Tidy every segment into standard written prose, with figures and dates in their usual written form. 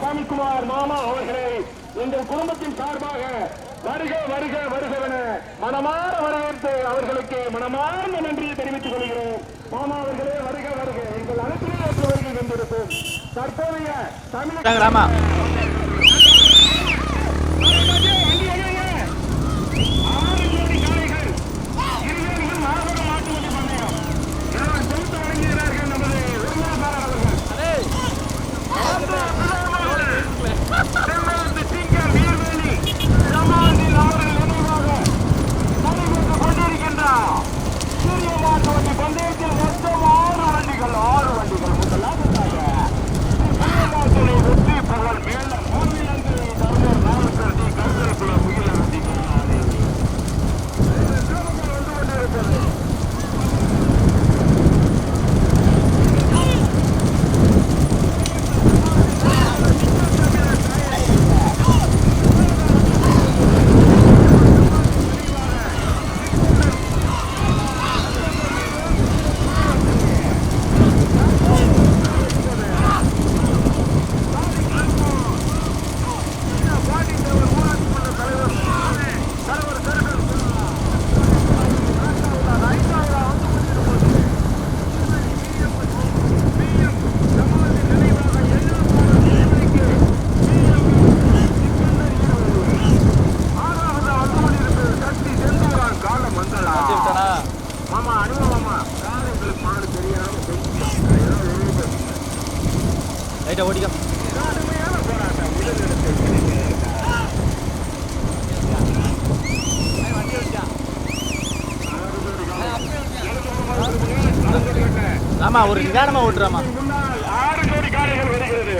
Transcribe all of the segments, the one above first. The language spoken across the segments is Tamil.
சாமிக்குமார் மாமா அவர்களை எங்கள் குடும்பத்தின் சார்பாக வருக வருக வருகவென மனமாற வரவேற்று அவர்களுக்கு மனமார்ந்த நன்றியை தெரிவித்துக் கொள்கிறோம். மாமா அவர்களே வருக வருக எங்கள் அனைத்து வருகை வந்திருக்கும் தற்போதைய தமிழக ஆமா ஒரு நிதானமா ஓட்டுறாமா. 6 ஜோடி காளைகள் வருகிறது.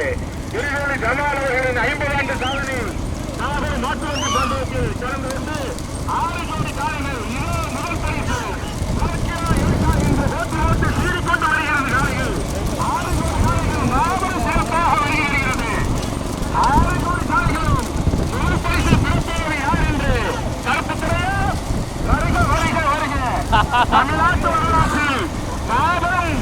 இருவேலி ஜமால் அவர்களின் 50 ஆண்டு சாதனை நாகர் மாட்டு வண்டி பந்தயத்தில் கலந்து கொண்டு 6 ஜோடி காளைகள் இதோ முதல் பரிசு என்று ஓட்டு சீறிக்கொண்டு வருகிறது. காளைகள் 6 ஜோடி காளைகள் மாபெரும் சிறப்பாக வருகிறது. 6 ஜோடி காளைகளும் முதல் பரிசு பெறுபவர் யார் என்று கருப்புத்துறையா வருக வருக வருக தமிழ்நாட்டு வரலாற்றில் மாபெரும்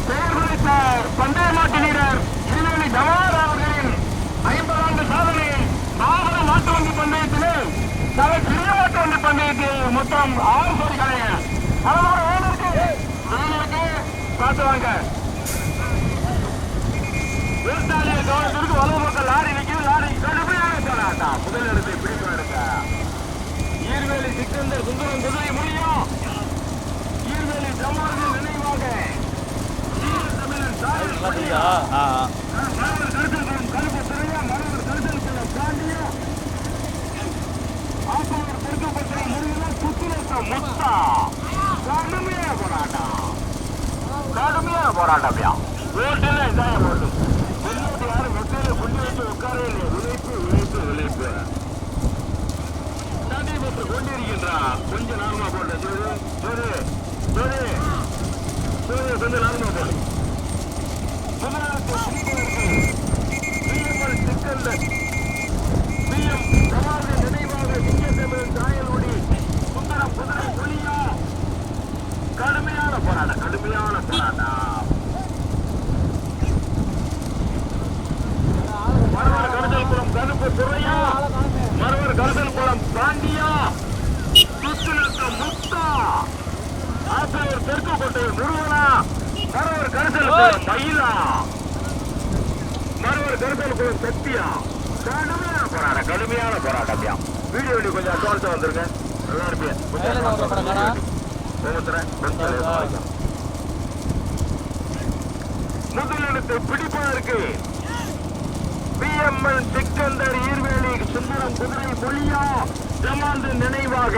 பெயர் குறித்த பந்தய மாட்டு வீரர் இருவேலி ஜமால் அவர்களின் 50 ஆண்டு சாதனையை மாபெரும் மாட்டு வண்டி பந்தயத்திலே சிறிய மாட்டு வண்டி பந்தயத்தில் மொத்தம் 6 கோடி கலைஞர் பார்த்துவாங்க. விவசாயிய கவனத்திற்கு வலது பக்கம் லாரி நிற்கிறது. லாரி கடுமையான போராட்டம். முதல் இடத்தை பிடிப்பாருங்க ஈர்வேலி சிக்கந்தர் சுந்தரம் குதிரை முடியும். ஈர்வேலி ஜமாலின் நினைவாக தமிழன் சாயல் படியா மனவர் கருத்தல் கருப்பு சிறையா மனவர் கருத்தல் காண்டியா ஆசிரியர் பெருக்கப்பட்ட முருகனா சுத்திரத்தம் முத்தா கடுமையான போராட்டம்யா. ஓட்டுல இதான் ஓட்டு முன்னோட்டு யாரும் வெற்றியில புள்ளி வச்சு உட்காரவே இல்லை. உழைப்பு உழைப்பு உழைப்பு நன்றி பெற்று கொண்டிருக்கின்றான். கொஞ்சம் நார்மா போட்டு கொஞ்சம் நார்மா போடு. பிஎம் சவாலின் நினைவாக சிங்கத்தமிழன் சாயலுடி சுந்தரம் குதிரை புலியா கடுமையான போராட்டம். மரவர் கருதல் குளம் கருப்பு துறையா மரவர் கருதல் குளம் பாண்டியா சுத்திலத்த முத்தா ஆசிரியர் தெற்கு கோட்டையில் முருகனா மரவர் கருதல் குளம் மயிலா மரவர் கருதல் குளம் சக்தியா கடுமையான போராட்டம். வீடியோ கொஞ்சம் அட்வான்ஸா வந்துருங்க. நல்லா இருப்பேன். முதலிடத்தை பிடிப்பதற்கு பிஎம்எல் சிக்கந்தர் ஈர்வேலி சுந்தரம் குதிரை மொழியா ஜமால்து நினைவாக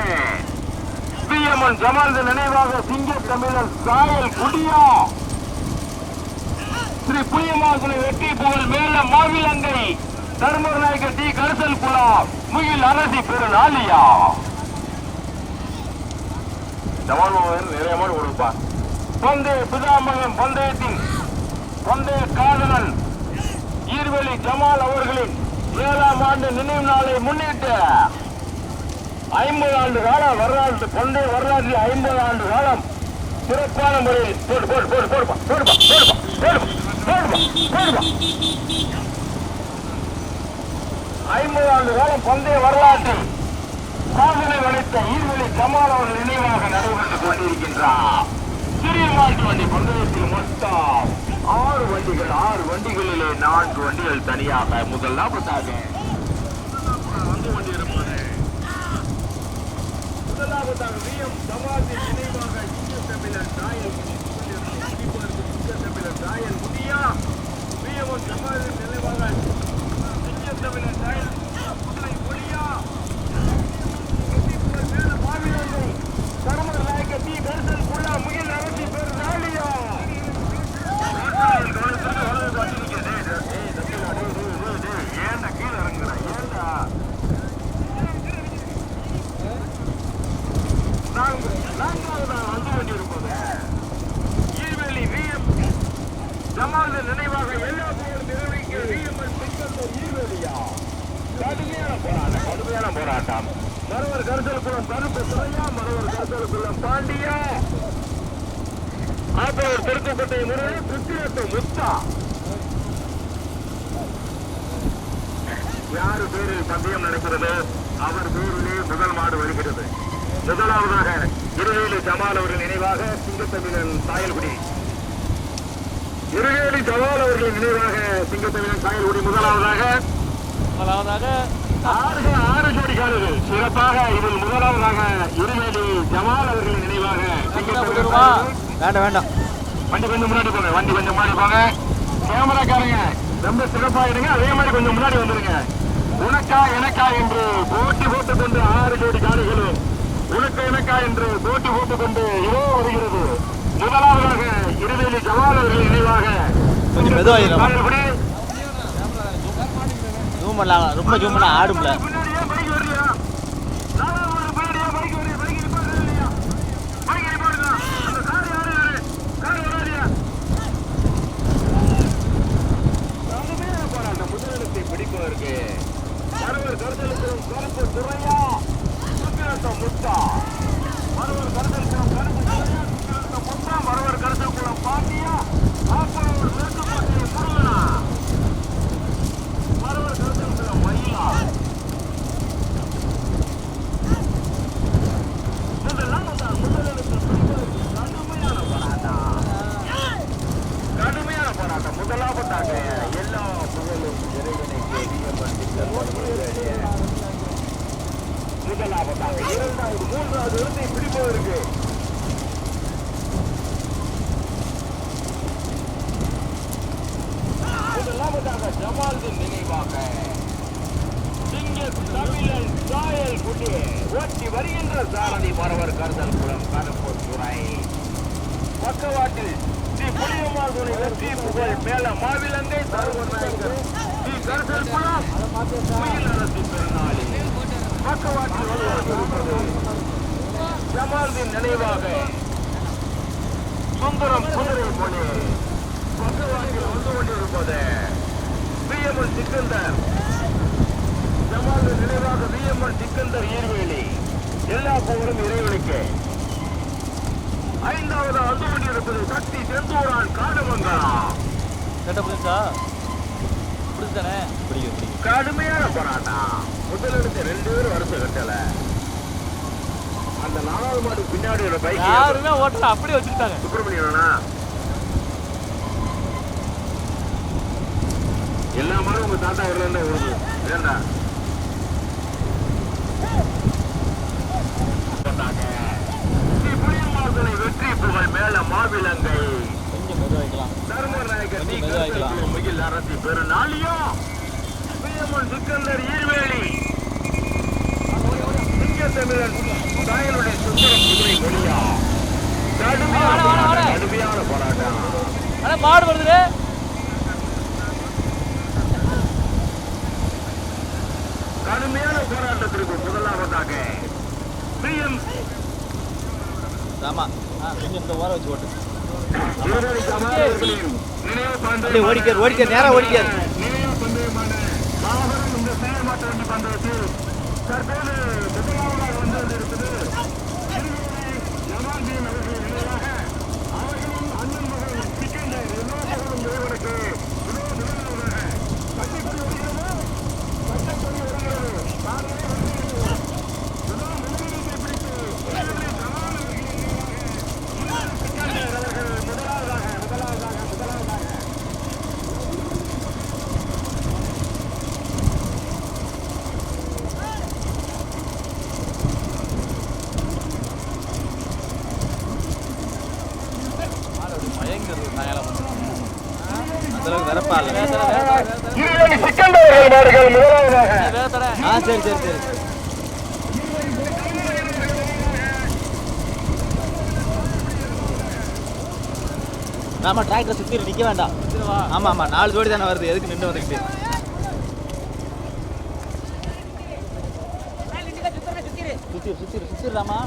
பிஎம்எல் ஜமால்து நினைவாக சிங்க தமிழர் சாயல் குடியா ஸ்ரீ புயமாசனை வெற்றி புகழ் மேல மாவிலங்கை தர்மர் நாயக்கர் டி கருசல் புலா முகில் அரசி பெருநாளியா நிறைய மாதிரி கொடுப்பார். பந்தய பிதாமகன் பந்தயத்தின் பந்தய காதலன் ஈர்வேலி ஜமால் அவர்களின் 7ஆம் ஆண்டு நினைவு நாளை முன்னிட்டு 50 ஆண்டு கால வரலாற்று பந்தய வரலாற்றில் 50 ஆண்டு காலம் சிறப்பான முறையில் 50 ஆண்டு காலம் பந்தய வரலாற்றில் சாதனை வளைத்த ஈர்வெளி ஜமால் அவர்கள் நினைவாக நடைபெற்றுக் கொண்டிருக்கின்றார். சிறிய மாட்டு வண்டி பந்தயத்தில் மொத்தம் 6 வண்டிகள். 6 வண்டிகளிலே 4 வண்டிகள் தனியாக முதலாவதாக வந்து கொண்டிருப்பது. முதலாவதாக விஎம் ஜமாலின் நினைவாக தமிழர் ராயல் தமிழர் ராயல் முதியா விஎம் ஜமாலின் நினைவாக தமிழர் ராயல் ஒளியா மாவிலங்கை கருமர் நாயக்க டி தரிசல் புள்ளா முகில் அரசி பேர் நாளியா ஏண்டா கீழே இறங்குறா ஏண்டா நான்காவதாக வந்து கொண்டிருப்பது ஈர்வேலி விஎம் ஜமால் நினைவாக எல்லா போரும் நிறைவேற்ற விஎம்எல் ஈர்வேலியா கடுமையான போராட்டம். மரவர் கருசல்குளம் கருப்பு துறையா, மரவர் கருசல்குளம் பாண்டியா, ஆப்பவர் திருக்கோட்டை முருகை, புத்திரத்து முத்தா. யாரு பேரில் பந்தயம் நடக்கிறது அவர் பேரிலே முதல் மாடு வருகிறது. முதலாவதாக இருவேலி ஜமால் அவர்கள் நினைவாக சிங்கத்தமிழன் சாயல்குடி. இருவேலி ஜமால் அவர்கள் நினைவாக சிங்கத்தமிழன் சாயல்குடி முதலாவதாக 6 ஜோடி காடுகள் சிறப்பாக. இதில் முதலாவதாக இருவேலி ஜமால் அவர்கள் நினைவாக வேண்டாம் வண்டி கொஞ்சம் முன்னாடி போங்க. வண்டி கொஞ்சம் முன்னாடி போங்க. கேமராக்காரங்க ரொம்ப சிறப்பாகிடுங்க. அதே மாதிரி கொஞ்சம் முன்னாடி வந்துருங்க. உனக்கா எனக்கா என்று போட்டி போட்டுக் கொண்டு 6 ஜோடி காடுகளும் உனக்கு எனக்கா என்று போட்டி போட்டுக் கொண்டு இதோ வருகிறது. முதலாவதாக இருவேலி ஜமால் அவர்கள் நினைவாக கொஞ்சம் மெதுவாக ரொம்ப ஜூம்ல ஆடும்ல. முதலிடத்தை பிடிப்பதற்கு மரவர் கருதலுக்கும் கருப்பு துறையா முத்தா, மரவர் கருதலுக்கும் கருப்பு துறையா முத்தா, மரவர் கருதலுக்கும் பாண்டியா, ஆப்பூர் மேற்குப்பட்டி முருகனா, மரவர் கருதலுக்கும் மயிலா. கடுமையான போராட்டம். முதலாவதாக எல்லா புகழும் இறைவனுக்கு முதலாவதாக 2வது 3வது இடத்தை பிடிப்பதற்கு முதலாவதாக ஜமாலின் நினைவாக தமிழன் சாயல் குடி ஓட்டி வருகின்ற சாரதி மரவர் கருதல் குளம் கருப்பூர் துறை. பக்கவாட்டில் ஸ்ரீ புளியம்மாள் துணை வெற்றி புகழ் மேல மாவிலங்கை சர்வர் நாயகர் ஸ்ரீ கருதல் குளம் முயல் அரசு பெருநாளி. பக்கவாட்டில் வருவது ஜமாலின் நினைவாக சுந்தரம் குதிரை மொழி. பக்கவாட்டில் வந்து கொண்டிருப்பது விஎம்எல் சிக்கந்தர் ஜமாலின் நினைவாக விஎம்எல் சிக்கந்தர் ஈர்வேலி. எல்லா புகழும் இறைவனுக்கு. 5வது வந்து கொண்டிருப்பது சக்தி செந்தூரான் காடுமங்கா. கடுமையான போராட்டம். முதலிடத்தை 2 பேரும் வருஷம் கட்டல. அந்த 4வது மாடு பின்னாடி ஒரு பைக் யாருமே ஓட்டல அப்படியே வச்சுட்டாங்க. சுப்பிரமணியனா எல்லா மாடும் உங்க தாத்தா வரல ஓடுது ஏண்டா வெற்றி புகழ் மேல மாவிலங்கை தர்மர் நாயகர் முகில் அரசி பெருநாளியும் சிக்கந்தர் ஈர்வேலி சிங்கத்தமிழன் தாயனுடைய சுந்தரம் குதிரை மொழியா. கடுமையான போராட்டம். மாடு வருது. கடுமையான போராட்டத்திற்கு முதலாவதாக ஓடிக்க நேரம் ஓடிக்காது. நினைவு பந்தயமான மாபெரும் இந்த செயல்பாட்டு வண்டி பந்தயத்தில் தற்போது முதலாவதாக வந்திருப்பது ஜமால்தீன் அவர்கள் நினைவாக அவர்களும் அண்ணன் மகன் சிக்கந்தர் எல்லா மகளும் இறைவனுக்கு முதலாவதாக கட்டிக்கொண்டு வருகிறது. இருவேலி சிக்கந்தர்கள் மாடுகள் முதலாவதாக. சரி சரி சரி. ஆமா டிராக்டர் சுத்தி நிக்க வேண்டாம். ஆமா ஆமா 4 ஜோடி தானே வருது, எதுக்கு நின்று வந்துக்கிட்டு. சுத்திடுறாமா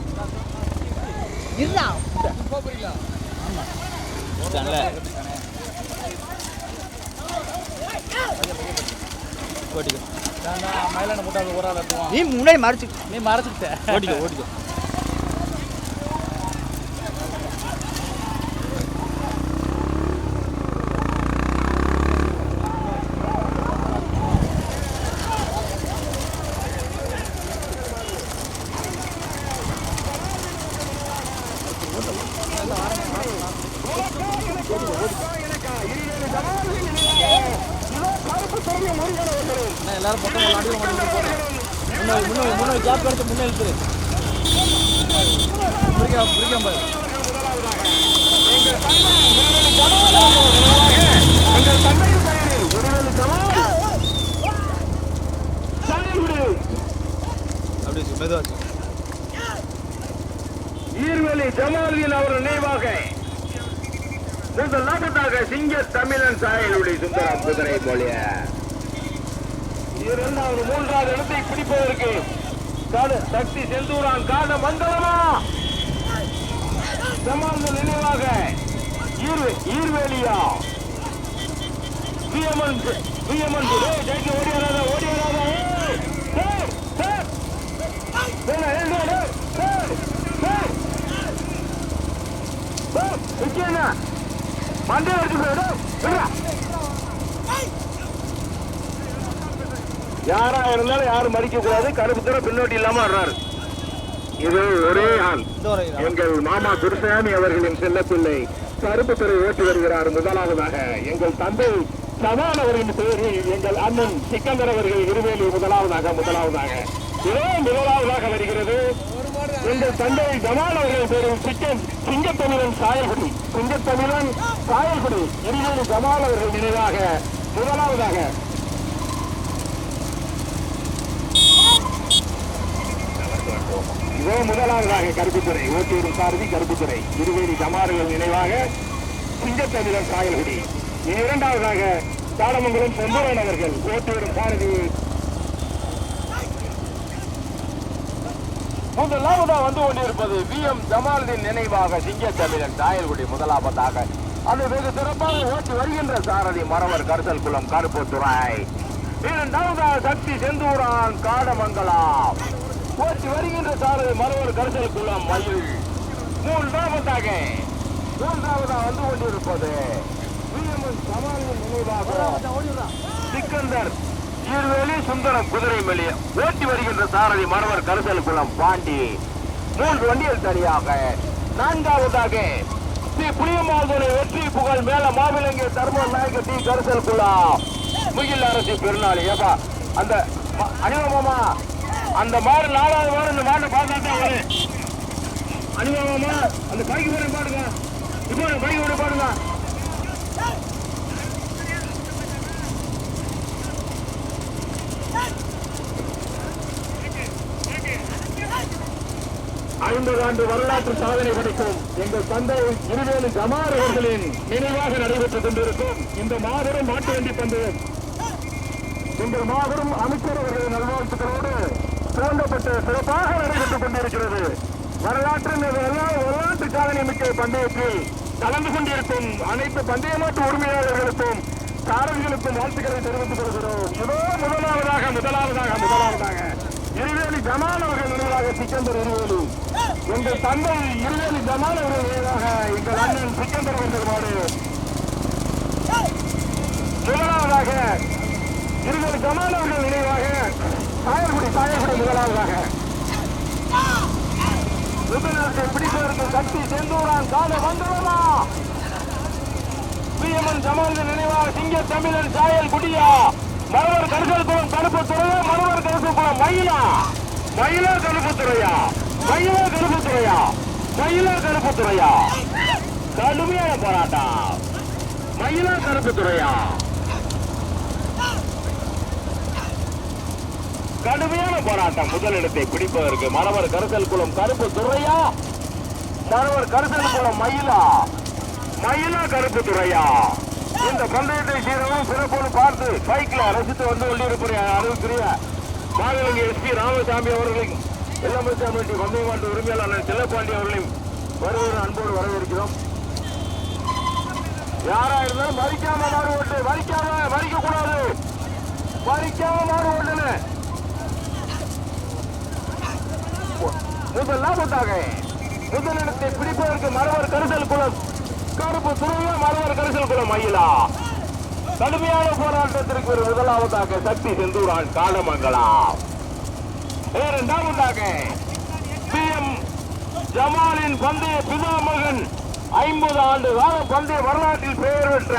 இருடா ஆமா ஓட்டிக்கோ. மயிலான போட்டால் ஒரு ஆள் எடுத்துவான். நீ முன்னாடி மறைச்சு நீ மறைச்சிட்ட. ஓட்டிக்கோ ஓட்டிக்கோ. எல்லாரும் பக்கம் முன்னாடி கேப் எடுத்து முன்னே இழுத்துரு. அப்படி மெதுவாச்சு. ஈர்வேலி ஜமாலுதீன் அவர் நினைவாக முதலாவதாக சிங்க தமிழன் சாயலுடைய சுந்தரம் குதிரை போலிய இரண்டாவது மூன்றாவது இடத்தை பிடிப்பதற்கு சக்தி செந்தூரான் கால மண்டலமா ஜமாலுதீன் நினைவாக ஈர்வேலியா வியமன் ஓடியாராத மண்டே யாரா இருந்தாலும் யாரும் மறிக்க கூடாது. கருப்பு தர பின்னோட்டி இல்லாம வர்றாரு. இது ஒரே ஆள் எங்கள் மாமா துர்சாமி அவர்களின் செல்லப்பிள்ளை கருப்பு துறை ஓட்டி வருகிறார். முதலாவதாக எங்கள் தந்தை சவால் அவர்களின் பெயரில் எங்கள் அண்ணன் சிக்கந்தர் அவர்கள் இருவேலி முதலாவதாக இதோ முதலாவதாக வருகிறது. எங்கள் தந்தை ஜமால் அவர்கள் பேரும் சிங்கத்தமிழன் சாயல்குடி இருவேலி ஜமால் அவர்கள் நினைவாக முதலாவதாக இதோ முதலாவதாக கருப்புத்துறை ஓட்டியூர் சாரதி கருப்புத்துறை இருவேலி ஜமால்கள் நினைவாக சிங்கத்தமிழன் சாயல்குடி. இரண்டாவதாக தாடமங்கலம் செம்பூரன் அவர்கள் ஓட்டியூர் சாரதி. முதலாவதா வந்து கொண்டிருப்பது VM ஜமாலுதீன் நினைவாக சிங்கத்தமிழன் சாயல்குடி முதலாவதாக. அது வெகு சிறப்பாக ஓட்டி வருகின்ற சாரதி மரவர் கருசல் குளம் கருப்புத்துறை. இரண்டாவதாக சக்தி செந்தூரான் காடமங்கலம் ஓட்டி வருகின்ற சாரதி மரவர் கருசல் குளம் மயில். மூன்றாவதாக வந்து கொண்டிருப்பது VM ஜமாலுதீன் நினைவாக சிக்கந்தர் ஈர்வேலி சுந்தரம் குதிரை மெலிய ஓட்டி வருகின்ற சாரதி மரவர் கருசல் குளம் பாண்டி. 3 வண்டிகள் தனியாக. நான்காவதாக ஸ்ரீ புளியமாதுரை வெற்றி புகழ் மேல மாவிலங்கிய தர்ம நாயக டி கருசல் குளம் முகில் அரசு பெருநாள். ஏப்பா அந்த அனிமாமா அந்த மாடு 4வது மாடு இந்த மாட்டை பார்த்தாதான் வரு. அனிமாமா அந்த பைக்கு போட பாடுங்க. இப்போ பைக்கு போட பாடுங்க. ஆண்டு வரலாற்று சாதனை படைக்கும் எங்கள் தந்தை இருவேலி ஜமால் அவர்களின் நினைவாக நடைபெற்றுக் கொண்டிருக்கும் இந்த மாபெரும் மாட்டு வண்டி பந்தயம் எங்கள் மாபெரும் அமைச்சர் அவர்களின் நல்வாழ்த்துக்களோடு துவங்கப்பட்டு சிறப்பாக நடைபெற்றுக் கொண்டிருக்கிறது. வரலாற்று சாதனை மிக்க பந்தயத்தில் கலந்து கொண்டிருக்கும் அனைத்து பந்தயமாட்டு உரிமையாளர்களுக்கும் சாரதிகளுக்கும் வாழ்த்துக்களை தெரிவித்துக் கொள்கிறோம். இதோ முதலாவதாக இருவேலி ஜமால் அவர்கள் நினைவாக சிக்கந்தர் இருவேலி எங்கள் தந்தை இருவேலி ஜமால் அவர்கள் நினைவாக எங்கள் அண்ணன் சிக்கந்தர் அவர்கள் மாடு. முதலாவதாக இருவேலி ஜமால் அவர்கள் நினைவாக சாயல்குடி முதலாவதாக விபனத்தை பிடிப்பதற்கு சக்தி செந்தூரான் கால வந்தவமா பிஎம்என் ஜமாலுதீன் நினைவாக சிங்க தமிழன் சாயல் குடியா மரவர் கருசல் குளம் கருப்புத்துறையா மரவர் கருசல் குளம் மயிலார் கருப்புத்துறையா கடுமையான போராட்டம். மயிலா கருப்பு துறையா? கடுமையான போராட்டம். முதலிடத்தை பிடிப்பதற்கு மரவர் கருசல் குளம் கருப்பு துறையா, மரவர் கருசல் குளம் மயிலா, மயிலா கருப்பு துறையா? இந்த பந்தயத்தை சீரவும் சிறப்போடு பார்த்து பைக்ல ரசித்து வந்து கொண்டிருக்கிற அறிவிக்கிற மாநிலங்க எஸ்பி ராமசாமி அவர்களையும் எல்லமசாமி பந்தய மாட்டு உரிமையாளர் செல்லப்பாண்டி அவர்களையும் வருவது அன்போடு வரவேற்கிறோம். யாரா இருந்தாலும் மறிக்காம மாடு ஓட்டு, மறிக்க கூடாது, மறிக்காம மாடு ஓட்டுன்னு முதலாவதாக முதலிடத்தை பிடிப்பதற்கு மரவர் கரிசல் குளம் கருப்பு துறையா, மரவர் கரிசல் குளம் மயிலா? கடுமையான போராட்டத்திற்கு ஒரு முதலாவதாக சக்தி செந்தூரான் காலமங்கலம். இரண்டாவதாக PM ஜமாலின் பந்தய பிதாமகன் 50 ஆண்டு கால பந்தய வரலாற்றில் பெயர் பெற்ற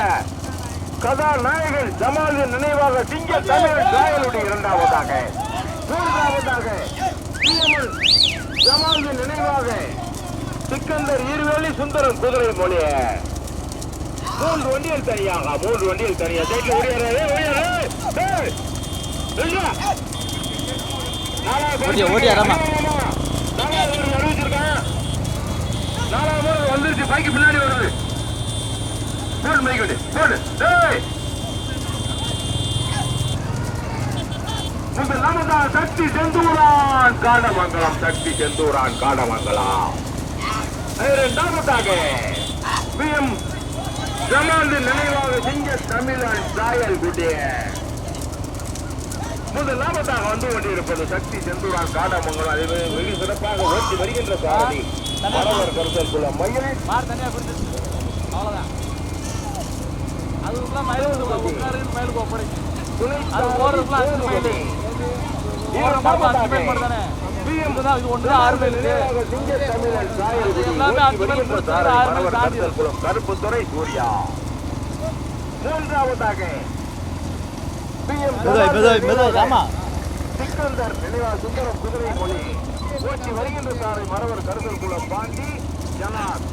கதாநாயகன் ஜமாலின் நினைவாக சிங்க தமிழ் காயலுடைய இரண்டாவதாக. மூன்றாவதாக ஜமாலின் நினைவாக சிக்கந்தர் இருவேலி சுந்தரம் குதிரை மொழிய. 3 வண்டிகள் தனியாக, 3 வண்டிகள் தனியா. சைட்ல அறிவிச்சிருக்கேன். 4வது வந்துருச்சு, பைக்கு பின்னாடி வருது. போடு மைக் வண்டி போடு. முதலாவதாக சக்தி செந்தூரான் காடமங்கலம், சக்தி செந்தூரான் காடமங்கலம். இரண்டாவதாக PM ஜமாலின் நினைவாக சிங்க தமிழன் சாயல் குட்டிய. முதலாவதாக வந்து கொண்டிருப்பது சக்தி செந்தூரான் காடமங்கலம். அதை வெகு சிறப்பாக ஓட்டி வருகின்ற சாரதி மரவர் கருசல் குளம் மயில். தனியா கொடுத்துருச்சு, அவ்வளவுதான். அதுக்குள்ள மயிலுக்கு ஒப்படைக்கும். அது போறதுக்குள்ள 5 மைல், போறதுக்கு 5 மைல் தானே. இது ஒன்று 6 மைல் கருப்பு துறை சூர்யா. மூன்றாவதாக சிக்கந்தர் நினைவா சுந்தரம் குதிரை மொழி ஓட்டி வருகின்ற சாலை மரவர் கருசல் குளம் பாண்டி ஜனார்.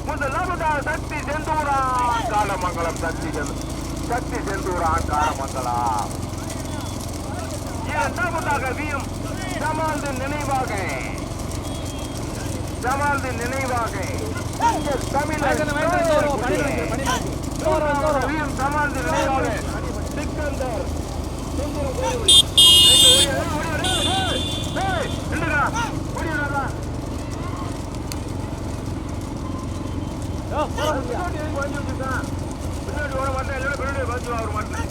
முதலாவதாக சக்தி செந்தூரான் காலமங்கலம், சக்தி செந்தூரான் காலமங்கலம். இரண்டாவதாக VM ஜமாலின் நினைவாக தமிழ் ஜமாலின் நினைவாக சிக்கந்தர் பின்னாடி ஓட மாட்டேன், இல்லைன்னா பின்னாடி பஞ்சு ஆகிற மாட்டேன்.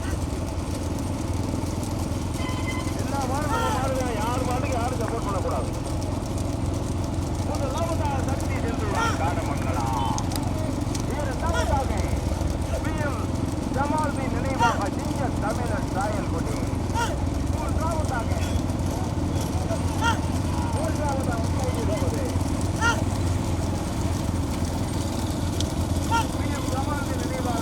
எல்லா மாடுதான், யார் மாட்டுக்கு யாரும் சப்போர்ட் பண்ணக்கூடாது. முதலாவதாக சக்தி செந்தூரான் காடமங்கலம். இரண்டாவதாக PM ஜமாலின் நினைவாக சிங்க தமிழன் சாயல் கொடி. மூன்றாவதாக PM ஜமாலின் நினைவாக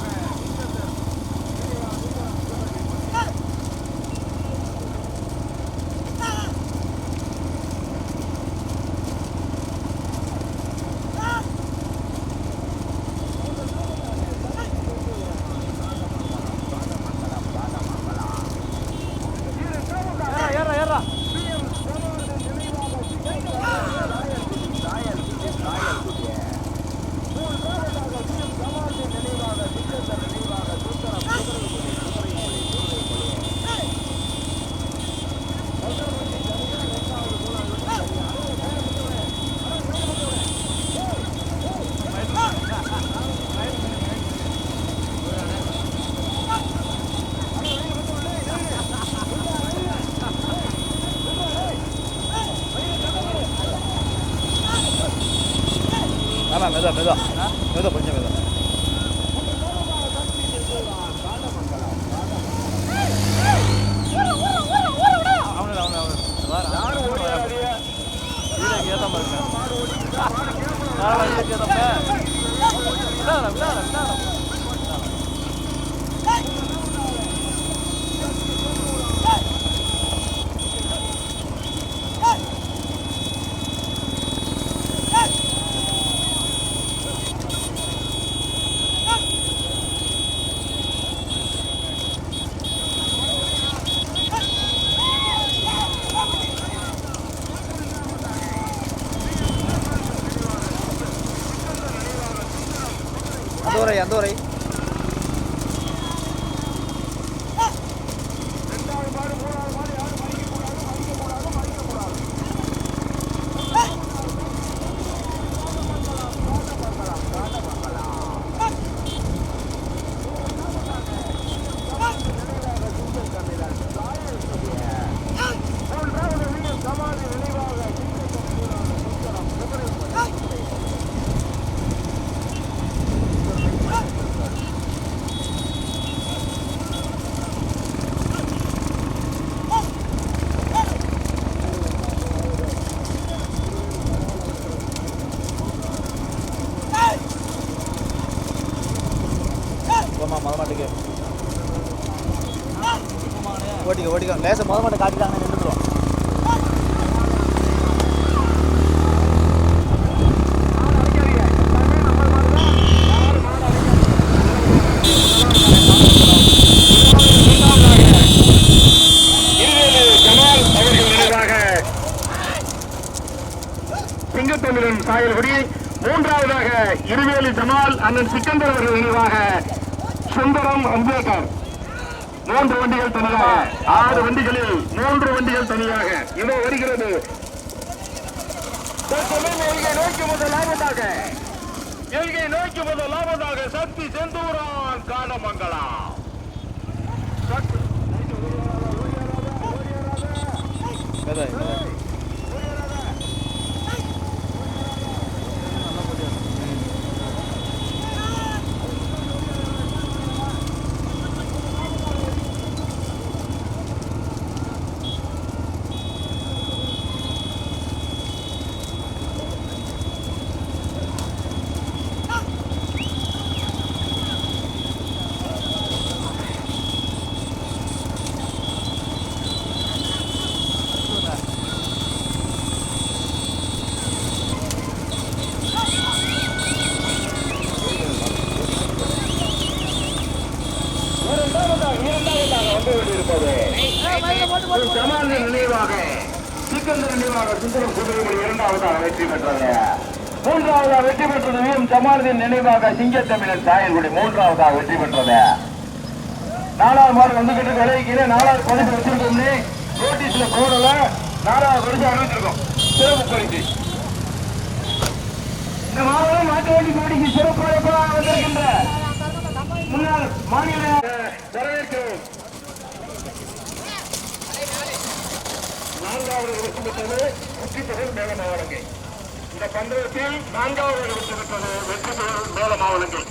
மெதுவா கொஞ்சம் மெதுவா. அந்த உரை அந்த உரை மாட்டுக்கு ஓட்டிக்க லேச முத மாட்டை காட்டிட்டாங்க நின்றுடும். சிங்கத்தமிழன் சாயல்குடி, மூன்றாவதாக இருவேலி ஜமால் அண்ணன் சிக்கந்தர் அவர்கள் நினைவாக சுந்தரம் அம்பேத்கர். 3 வண்டிகள் தனியாக, 6 வண்டிகளில் 3 வண்டிகள் தனியாக இதோ வருகிறது. நோக்கி முதலாவதாக சக்தி செந்தூரான் காணமங்கலா. நினைவாக சிக்கந்தர் நினைவாக சுந்தரம் குதிரைமணி 2வது வெற்றி பெற்றது. 3வது வெற்றி பெற்றது ஜமாலுதீன் நினைவாக சிங்கத்தமிழன் சாயல்குடி 3வது வெற்றி பெற்றது. 4வது மாடு வந்துகிட்டு விளைவிக்கிறேன். 4வது பரிசு வச்சிருக்கோம். நோட்டீஸ்ல போடல. 4வது பரிசு அறிவிச்சிருக்கோம். சிறப்பு பரிசு. இந்த மாவட்டம் மாட்டு வண்டி போட்டிக்கு சிறப்பு வந்திருக்கின்ற முன்னாள் மாநில வரவேற்கிறோம். 4வது வெற்றி பெற்றது வெற்றி பெறும் மேல மாவட்டங்கள். இந்த பந்தயத்தில் 4வது வெற்றி பெற்றது வெற்றி பெறும் மேல மாவட்டங்கள்.